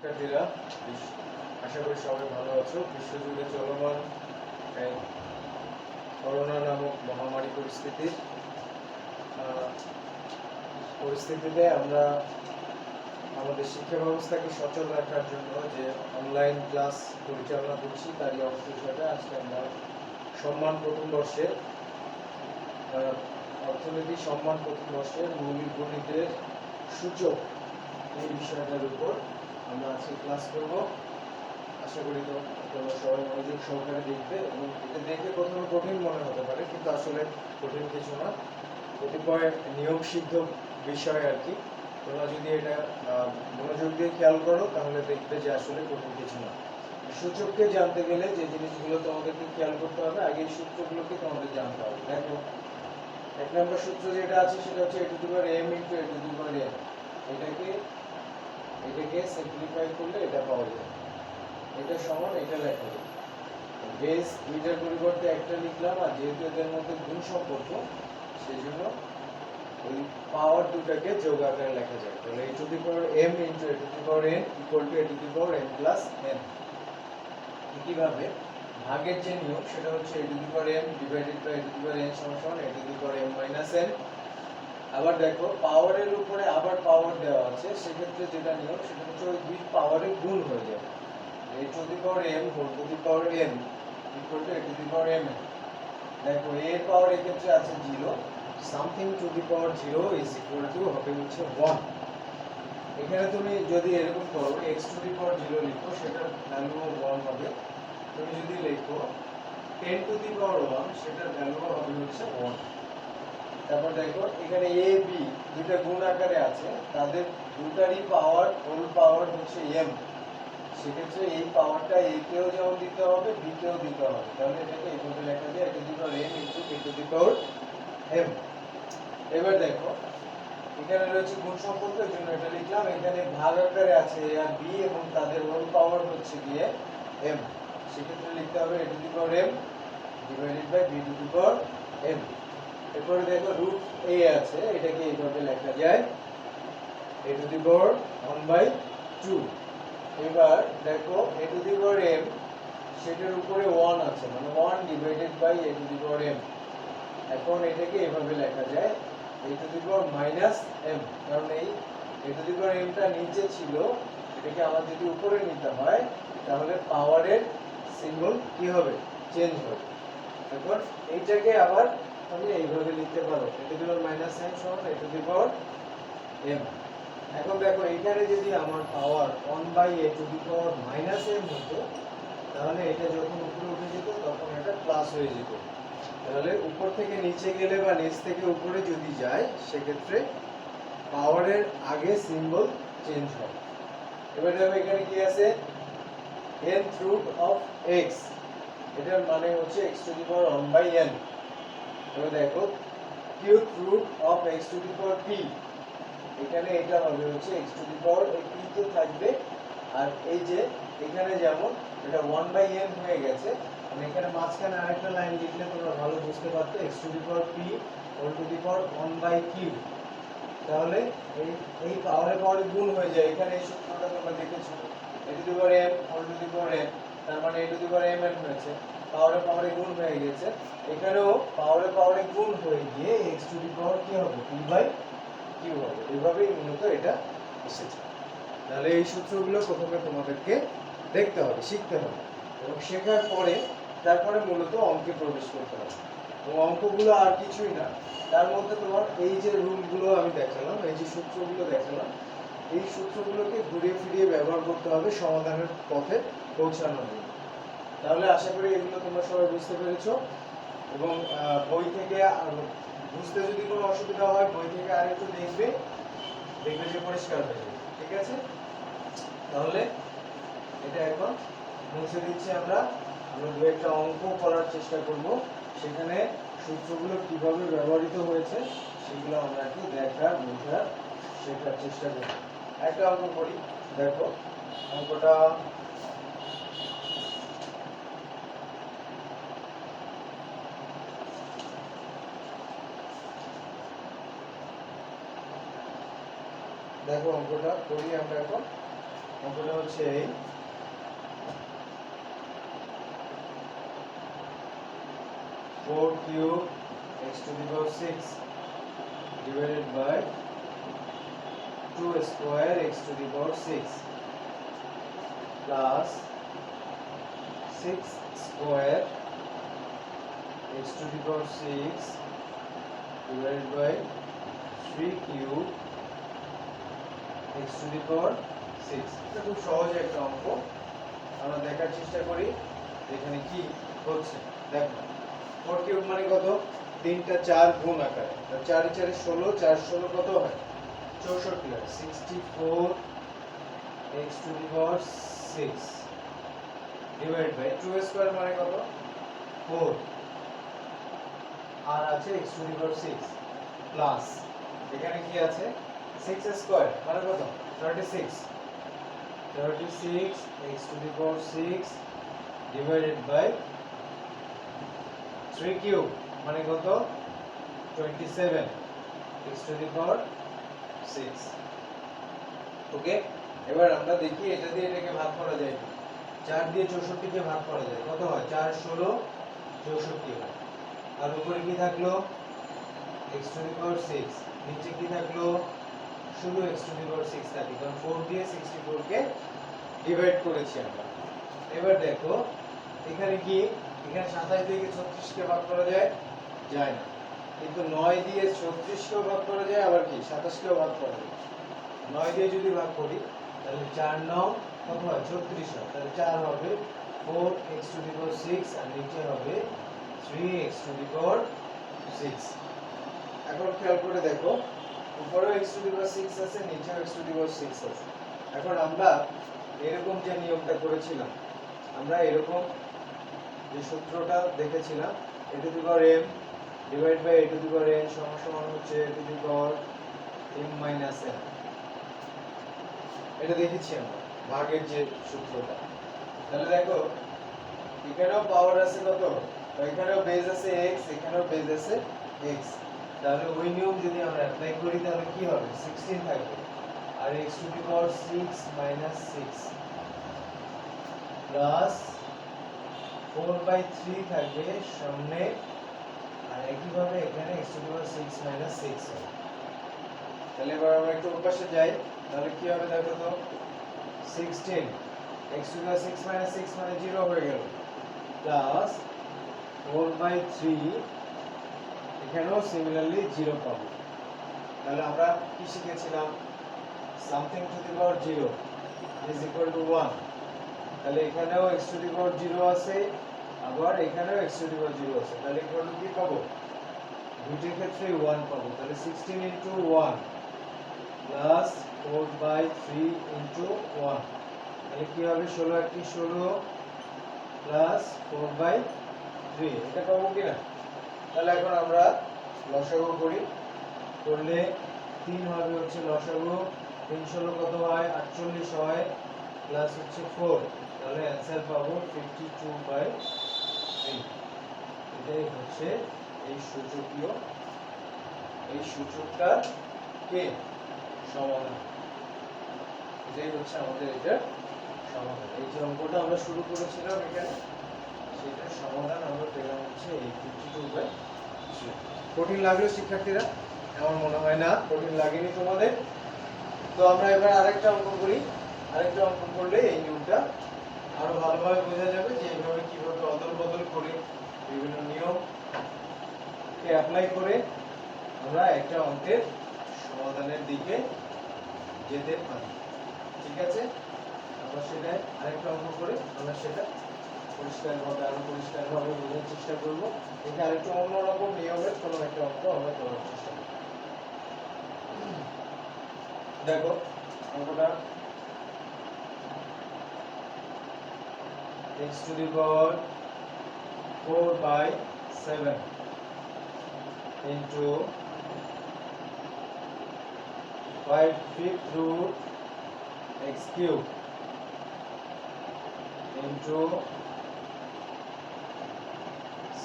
শিক্ষার্থীরা, আশা করি সবাই ভালো আছো। বিশ্বজুড়ে চলমান এই করোনা নামক মহামারী পরিস্থিতিতে আমরা আমাদের শিক্ষা ব্যবস্থাকে সচল রাখার জন্য যে অনলাইন ক্লাস পরিচালনা করছি, তারই অংশ হিসাবে আজকে আমরা সম্মান প্রথম বর্ষের অর্থনীতি সম্মান প্রথম বর্ষের মৌলিক গণিতের সূচক এই বিষয়টার উপর আমরা আজকে ক্লাস করব। আশা করি তোমরা সবাই মনোযোগ সহকারে দেখবে, এবং এটা দেখে প্রথমে কঠিন মনে হতে পারে, কিন্তু আসলে কঠিন কিছু না। কতিপয় নিয়ম সিদ্ধ বিষয় আর কি। তোমরা যদি এটা মনোযোগ দিয়ে খেয়াল করো তাহলে দেখবে যে আসলে কঠিন কিছু না। সূচককে জানতে গেলে যে জিনিসগুলো তোমাদেরকে খেয়াল করতে হবে, আগে এই সূত্রগুলোকে তোমাদের জানতে হবে। দেখো, 1 নম্বর সূত্র যেটা আছে সেটা হচ্ছে a to the power m into a to the power n। এটাকে সিম্পলিফাই করলে এটা পাওয়া যায়। এটা সমান এটা লেখা যায়। বেস দুইটার পরিবর্তে একটা লিখলাম, আর যেহেতু এদের মধ্যে গুণ সম্পর্ক সেই জন্য ওই পাওয়ার দুটাকে যোগ আকারে লেখা যায়। তাহলে a to the power m into a to the power n equal to a to the power m plus n। একইভাবে ভাগের যে নিয়ম সেটা হচ্ছে a to the power m divided by a to the power n সমান a to the power m minus n। আবার দেখো, পাওয়ারের উপরে আবার পাওয়ার দেওয়া আছে, সেক্ষেত্রে যেটা নিয়ম সেটা হচ্ছে ওই দুই পাওয়ারের গুণ হয়ে যাবে। a to the power m whole to the power n equal to a to the power m। দেখো, a এর পাওয়ার এক্ষেত্রে আছে 0, something to the power 0 is equal to হবে হচ্ছে 1। এখানে তুমি যদি এরকম করো x টু দি পাওয়ার 0 লিখো, সেটার ভ্যালু 1 হবে। তুমি যদি লেখো 10 টু দি পাওয়ার 1, সেটার ভ্যালু হবে হচ্ছে 1। তারপর দেখো, এখানে a b দুটো গুণ আকারে আছে, তাদের দুটারই পাওয়ার হোল পাওয়ার হচ্ছে m। সেক্ষেত্রে এই পাওয়ারটা a কেও যেমন দিতে হবে, b কেও দিতে হবে। তাহলে এটাকে এইভাবে লেখা যায় a to the power m into a to the power m। এবার দেখো, এখানে রয়েছে গুণ সম্পর্ক, এই জন্য এটা লিখলাম। এখানে ভাগ আকারে আছে a আর b, এবং তাদের হোল পাওয়ার হচ্ছে গিয়ে m। সেক্ষেত্রে লিখতে হবে a to the power m divided by b to the power m। এরপরে দেখো, রুট a আছে, এটাকে এইভাবে লেখা যায় a টু দি পাওয়ার 1/2। এবার দেখো, a to the power m সেটার উপরে 1 আছে, মানে 1 divided by a to the power m। এখন এটাকে এইভাবে লেখা যায় a to the power minus m, কারণ এই a to the power m টা নিচে ছিল, এটাকে আমার যদি উপরে নিতে হয় তাহলে পাওয়ারের সিম্বল কি হবে, চেঞ্জ হবে। এখন এইটাকে আবার আমি এইভাবে লিখতে পারো a to the power minus m সমান a to the power m। এখন দেখো, এখানে যদি আমার পাওয়ার 1/a two the power minus m হতো, তাহলে এটা যখন উপরে উঠে যেত তখন এটা প্লাস হয়ে যেত। তাহলে উপর থেকে নিচে গেলে বা নিচ থেকে উপরে যদি যায়, সেক্ষেত্রে পাওয়ারের আগে সিম্বল চেঞ্জ হয়। এবার দেখো, এখানে কি আছে, nth root of x, এটার মানে হচ্ছে x to the power 1/n। এবার দেখো, qth root of x to the power p, এখানে এটা হবে হচ্ছে x to the power p তো থাকবে, আর এই যে এখানে যেমন এটা 1/n হয়ে গেছে, মানে এখানে মাঝখানে আরেকটা লাইন লিখলে তোমরা ভালো বুঝতে পারতে, x to the power p whole to the power 1/q। তাহলে এই পাওয়ারে গুণ হয়ে যায়। এখানে এই সূত্রটা তোমরা দেখেছো, a to the power m whole to the power n, তার মানে a to the power mn হয়েছে, পাওয়ারে গুণ হয়ে গেছে। এখানেও পাওয়ারে গুণ হয়ে গিয়ে x টু দি পাওয়ার কি হবে, p/q হবে। এইভাবেই মূলত এটা এসেছে। তাহলে এই সূত্রগুলো প্রথমে তোমাদেরকে দেখতে হবে, শিখতে হবে, এবং শেখার পরে তারপরে মূলত অঙ্কে প্রবেশ করতে হবে। এবং অঙ্কগুলো আর কিছুই না, তার মধ্যে তোমার এই যে রুলগুলো আমি দেখালাম, এই যে সূত্রগুলো দেখালাম, এই সূত্রগুলোকে ঘুরিয়ে ফিরিয়ে ব্যবহার করতে হবে সমাধানের পথে পৌঁছানোর জন্য। তাহলে আশা করি এগুলো তোমরা সবাই বুঝতে পেরেছো, এবং বই থেকে বুঝতে যদি কোনো অসুবিধা হয় বই থেকে আরেকটু দেখবে যে পরিষ্কার হয়ে যাবে। ঠিক আছে, তাহলে এটা এখন মুছে দিচ্ছি। আমরা দু একটা অঙ্ক করার চেষ্টা করব, সেখানে সূত্রগুলো কিভাবে ব্যবহৃত হয়েছে সেগুলো আমরা একটু দেখার, বোঝার, শেখার চেষ্টা করব। একটা অঙ্ক করি। দেখো, অঙ্কটা করি আমরা এখন। অঙ্কটা হচ্ছে এই 4 cube x to the power 6 divided by 2 square x to the power 6 plus 6 square x to the power 6 divided by 3 cube x to the power 6. এটা খুব সহজ একটা অঙ্ক, আমরা দেখার চেষ্টা করি এখানে কি হচ্ছে। দেখো 4 কিউব মানে কত, 3টা 4 গুণ আকারে, 4 এ 4 এ 16, 4 16 কত হয় 64 হয়, 64 x to the power 6 divided by 2 square মানে কত 4 আর আছে x to the power 6 plus এখানে কি আছে 6 স্কয়ার মানে কত 36 x to the power 6 divided by 3 cube মানে কত 27 x to the power 6. ওকে, এবার আমরা দেখি এটা দিয়ে এটাকে ভাগ করা যায় কি। 4 দিয়ে 64 কে ভাগ করা যায়, কত হয় 4 16 64 হয়। আর উপরে কি থাকলো x to the power 6, নিচে কি থাকলো শুধু x to the power 6 থাকে, কারণ 4 দিয়ে 64 কে ডিভাইড করেছি আমরা। এবার দেখো এখানে কি, এখানে 27 দিয়ে 36 কে ভাগ করা যায় যায় না, কিন্তু 9 দিয়ে 36 কে ভাগ করা যায়, আবার কি 27 কে ভাগ করা যায়। 9 দিয়ে যদি ভাগ করি তাহলে 4 9 কত হয় 36 হয়, তাহলে 4 হবে 4x to the power 6 আর নিচে হবে 3x to the power 6। এখন খেয়াল করে দেখো উপরেও x to the power 6 আছে, নিচেও x to the power 6 আছে। এখন আমরা এরকম যে নিয়মটা করেছিলাম, আমরা এরকম যে সূত্রটা দেখেছিলাম a to the power m divided by a to the power n সমান হচ্ছে a to the power m minus n, এটা দেখেছি আমরা ভাগের যে সূত্রটা। তাহলে দেখো এখানেও পাওয়ার আছে কত, এখানেও বেজ আছে x, এখানেও বেজ আছে x, তাহলে ওই নিয়ম যদি আমরা অ্যাপ্লাই করি তাহলে কি হবে 16 থাকবে আর x to the power 6 minus 6 plus 4/3 থাকবে সামনে, আর একইভাবে এখানে x to the power 6 minus 6 হবে। তাহলে এবার আমরা একটু ওপাশে যাই, তাহলে কি হবে দেখো তো 16 x to the power 6 minus 6 মানে 0 হয়ে গেল, প্লাস 4/3 এখানেও সিমিলারলি 0 পাবো। তাহলে আমরা কি শিখেছিলাম something to the power 0 is equal to 1, তাহলে এখানেও x to the power 0 আছে, আবার এখানেও x to the power 0 আছে, তাহলে ইকুয়াল টু কি পাবো দুইটির ক্ষেত্রে 1 পাবো। তাহলে 16 into 1 plus 4/3 into 1, তাহলে কি হবে 16 একটি 16 plus 4/3, এটা পাবো কি না। তাহলে এখন আমরা লসাগু করি, করলে 3 হবে হচ্ছে লসাগু, 3 16 কত হয় 48 হয়, প্লাস হচ্ছে 4, তাহলে অ্যানসার পাবো 52/3। এটাই হচ্ছে এই সূচকীয়, এই সূচকটা কে সমাধান, এটাই হচ্ছে আমাদের এটার সমাধান। এই যে অঙ্কটা আমরা শুরু করেছিলাম এখানে, সেটার সমাধান আমরা পেলাম হচ্ছে এই 52/3। কঠিন লাগলো শিক্ষার্থীরা? আমার মনে হয় না কঠিন লাগেনি তোমাদের। তো আমরা এবার আরেকটা অঙ্ক করি, আরেকটা অঙ্ক করলে এই নিয়মটা আরো ভালোভাবে বোঝা যাবে যে এইভাবে কিভাবে অদল বদল করে বিভিন্ন নিয়মকে অ্যাপ্লাই করে আমরা একটা অঙ্কের সমাধানের দিকে যেতে পারি। ঠিক আছে, আমরা সেটা আরেকটা অঙ্ক করে আমরা সেটা আরো পরিষ্কারভাবে বোঝার চেষ্টা করবো। এখানে আরেকটু অন্যরকম নিয়মের কোনো একটা অঙ্ক আমরা করার চেষ্টা করব। দেখো অঙ্কটা x to the power 4/7 into 5/5 root x cube into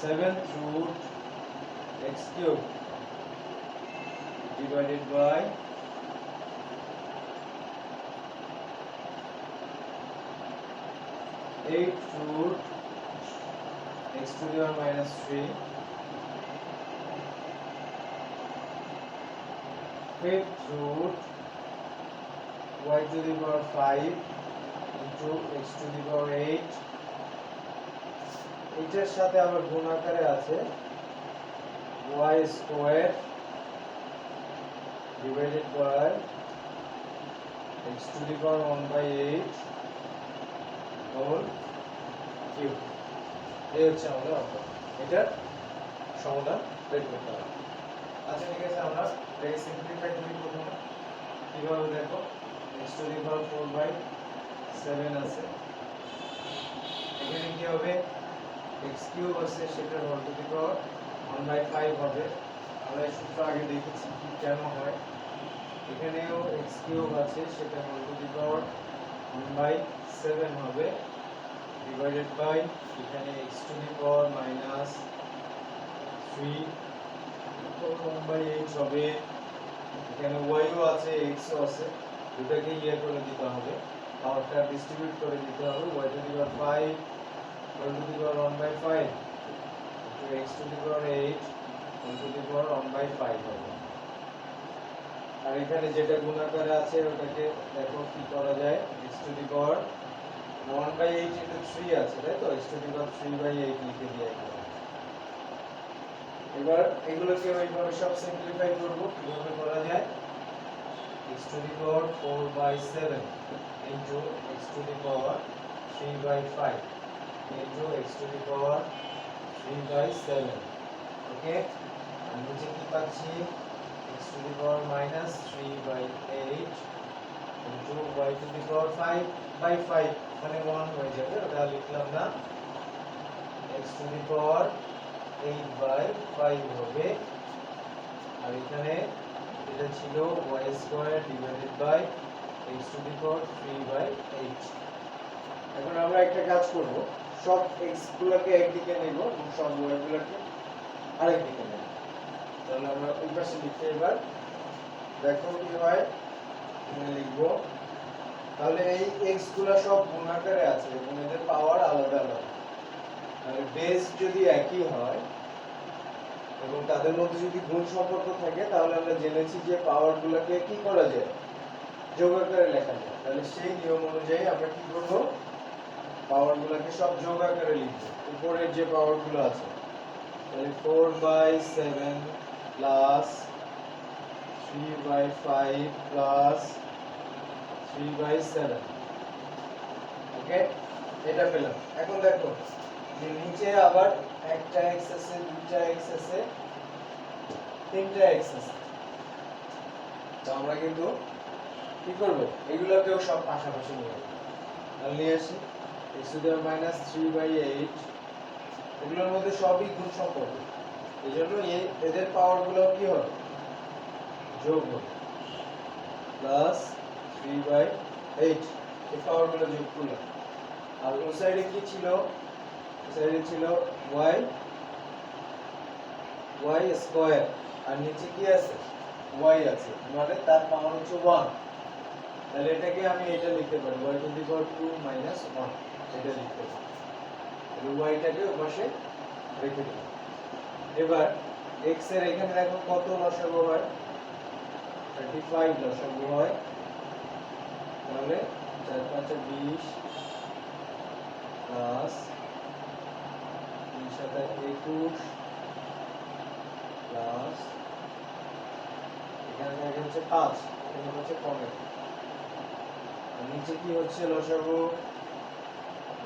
7th root x cube divided by 8 root x to the power minus 3, fifth root y to the power 5 into x to the power 8, এটার সাথে আবার গুণ আকারে আছে y square divided by x to the power 1 by 8 whole cube. এই হচ্ছে আমাদের অঙ্ক। এটার সমাধান বের করতে হবে। আচ্ছা ঠিক আছে, আমরা এটাকে সিম্পলিফাই করি প্রথমে। কিভাবে দেখো, x to the power 4 by 7 আছে, এখানে কি হবে x কিউব আছে সেটার whole to the power 1 by 5 হবে। আমরা এই সূত্র আগে দেখেছি কি কেন হয়। এখানেও x কিউব আছে সেটা whole to the power 1 by 7 হবে ডিভাইডেড বাই এখানে x to the power minus 3 1 by 8 হবে। এখানে y ও আছে x ও আছে, দুটাকে ইয়ে করে দিতে হবে, পাওয়ারটা ডিস্ট্রিবিউট করে দিতে হবে। y two the power 5 whole to the power 1 by 5 into x to the power 8 whole to the power 1 by 5 হবে। আর এখানে যেটা গুণাকারে আছে ওটাকে দেখো কি করা যায়, x to the power 1 by 8 into 3 আছে, তাই তো, x to the power 3 by 8 লিখে দিয়ে এবার এগুলোকে ওইভাবে সব সিম্পলিফাই করব। কিভাবে করা যায়, x to the power 4 by 7 into x to the power 3 by 5 into x to the power 3 by 7, ওকে। আর নিচে কি পাচ্ছি, x to the power minus 3 by 8 into y to the power 5 by 5 মানে 1 হয়ে যাবে, ওটা লিখলাম না, x to the power 8 by 5 হবে। আর এখানে এটা ছিল y square divided by x to the power 3 by 8। এখন আমরা একটা কাজ করব, সব x গুলোকে একদিকে নেব এবং সব y গুলোকে আরেকদিকে নেব। তাহলে আমরা ওই পাশে লিখে এবার দেখো কি হয়, এখানে লিখব। তাহলে এই x গুলো সব গুণ আকারে আছে এবং এদের পাওয়ার আলাদা আলাদা। তাহলে বেস যদি একই হয় এবং তাদের মধ্যে যদি গুণ সম্পর্ক থাকে তাহলে আমরা জেনেছি যে পাওয়ার গুলোকে কি করা যায়, যোগ আকারে লেখা যায়। তাহলে সেই নিয়ম অনুযায়ী আমরা কি করব, পাওয়ার গুলোকে সব যোগ আকারে লিখব। উপরের যে পাওয়ার গুলো আছে, তাহলে 4 by 7 plus 3 by 5 plus 3 by 7, ওকে, এটা পেলাম। এখন দেখো যে নিচে আবার একটা x আছে, দুইটা x আছে, তিনটা x আছে। তো আমরা কিন্তু কি করব, এগুলোকেও সব পাশাপাশি নিয়ে আসব। তাহলে নিয়ে আসি x to the minus 3 by 8, এগুলোর মধ্যে সবই গুণ সম্পর্ক, এইজন্য এদের পাওয়ার গুলো কি হবে, যোগ হবে, প্লাস 3 by 8, এই পাওয়ার গুলো যোগ করলাম। আর ওই সাইডে কি ছিল, ওই সাইডে ছিল y স্কয়ার, আর নিচে কি আছে, y আছে, মানে তার পাওয়ার হচ্ছে 1। তাহলে এটাকে আমি এটা লিখতে পারি y to the power 2 minus 1, এটা লিখতে পারি। তাহলে y টাকে ওপাশে রেখে দিলাম। এবার x এর এখানে দেখো কত লসাগু হয়, 35 লসাগু হয়। তাহলে 4 5 20 প্লাস 3 7 21 প্লাস এখানে থাকে হচ্ছে 5, এখানে হচ্ছে 15। আর নিচে কি হচ্ছে লসাগু,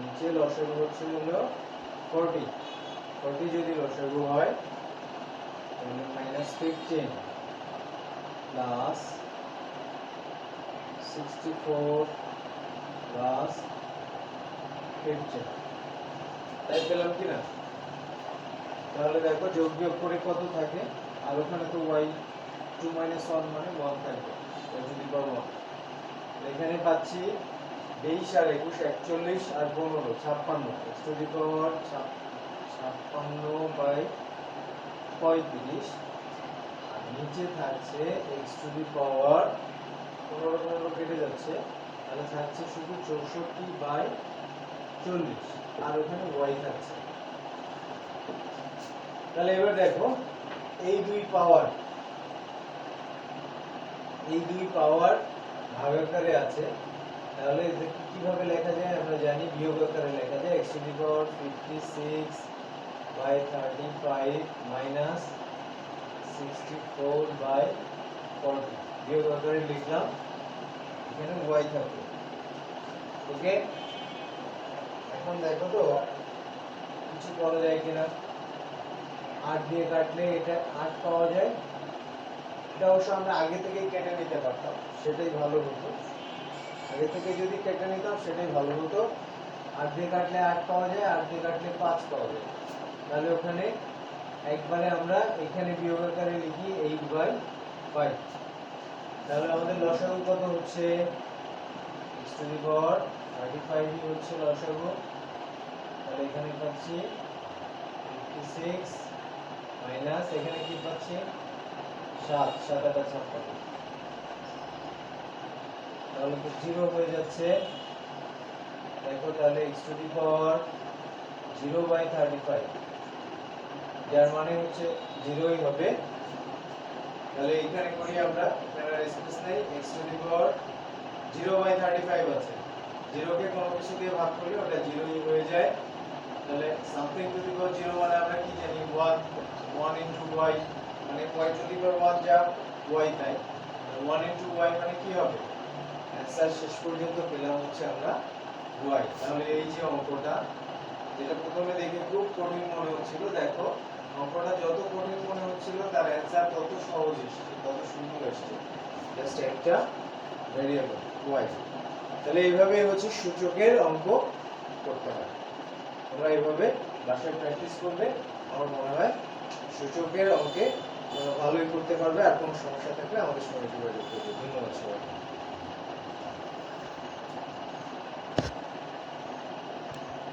নিচে লসাগু হচ্ছে হলো 40। 40 যদি লসাগু হয় তাহলে -15 প্লাস 64 প্লাস 15, তাই পেলাম কি না? তাহলে দেখো যোগ বিয়োগ করে কত থাকে, আর ওখানে তো y 2 - 1 মানে 1 থাকবে, যদি পার 1। এখানে পাচ্ছি 23 আর 21 41 আর 15 56, x to the power 56 by 35। আর নিচে থাকছে x টু দি পাওয়ার 15 15 কেটে যাচ্ছে, তাহলে থাকছে শুধু 64 বাই 40 আর ওখানে y থাকছে। তাহলে এবার দেখো এই দুই পাওয়ার ভাগাকারে আছে, তাহলে এটাকে কিভাবে লেখা যায় আমরা জানি, বিয়োগ আকারে লেখা যায় x to the power 56 by 35 minus 64 by 40 বিয়োগ আকারে লিখলাম, এখানে y থাকবে। ওকে, এখন দেখো তো কিছু করা যায় কিনা। 8 দিয়ে কাটলে এটা 8 পাওয়া যায়, এটা অবশ্য আমরা আগে থেকেই কেটে নিতে পারতাম, সেটাই ভালো হতো। আগে থেকে যদি কেটে নিতাম সেটাই ভালো হতো। 8 দিয়ে কাটলে 8 পাওয়া যায়, 8 দিয়ে কাটলে 5 পাওয়া যায়। তাহলে ওখানে একবারে আমরা এখানে বিয়োগ আকারে লিখি 8/5। তাহলে আমাদের লসাগু কত হচ্ছে, x টু দি পাওয়ার 35 ই হচ্ছে লসাগু। তাহলে এখানে পাচ্ছি 56 মাইনাস এখানে কি পাচ্ছি 7, 7 আর 56, তাহলে তো 0 হয়ে যাচ্ছে। দেখো তাহলে x টু দি পাওয়ার 0/35, যার মানে হচ্ছে 0ই হবে। তাহলে এখানে করি আমরা, এখানে স্পেস নেই, x টু দি পাওয়ার 0/35 আছে, 0 কে কোনো কিছু দিয়ে ভাগ করলে ওটা 0ই হয়ে যায়। তাহলে সামথিং টু দি পাওয়ার 0 মানে আমরা কি জানি 1 ইনটু y, মানে y টু দি পাওয়ার 1 যা y তাই, 1 ইনটু y মানে কি হবে, অ্যানসার শেষ পর্যন্ত পেলাম হচ্ছে আমরা y। তাহলে এই যে অঙ্কটা, যেটা প্রথমে দেখে খুব কঠিন মনে হচ্ছিল, দেখো অঙ্কটা যত কঠিন মনে হচ্ছিল তার অ্যানসার তত সহজ এসেছে, তত সুন্দর এসেছে, জাস্ট একটা ভেরিয়েবল y। তাহলে এইভাবে হচ্ছে সূচকের অঙ্ক করতে হয়। তোমরা এইভাবে বাসায় প্র্যাকটিস করবে, আমার মনে হয় সূচকের অঙ্কে তোমরা ভালোই করতে পারবে। আর কোনো সমস্যা থাকলে আমাদের সঙ্গে যোগাযোগ করবে। ধন্যবাদ সবাইকে।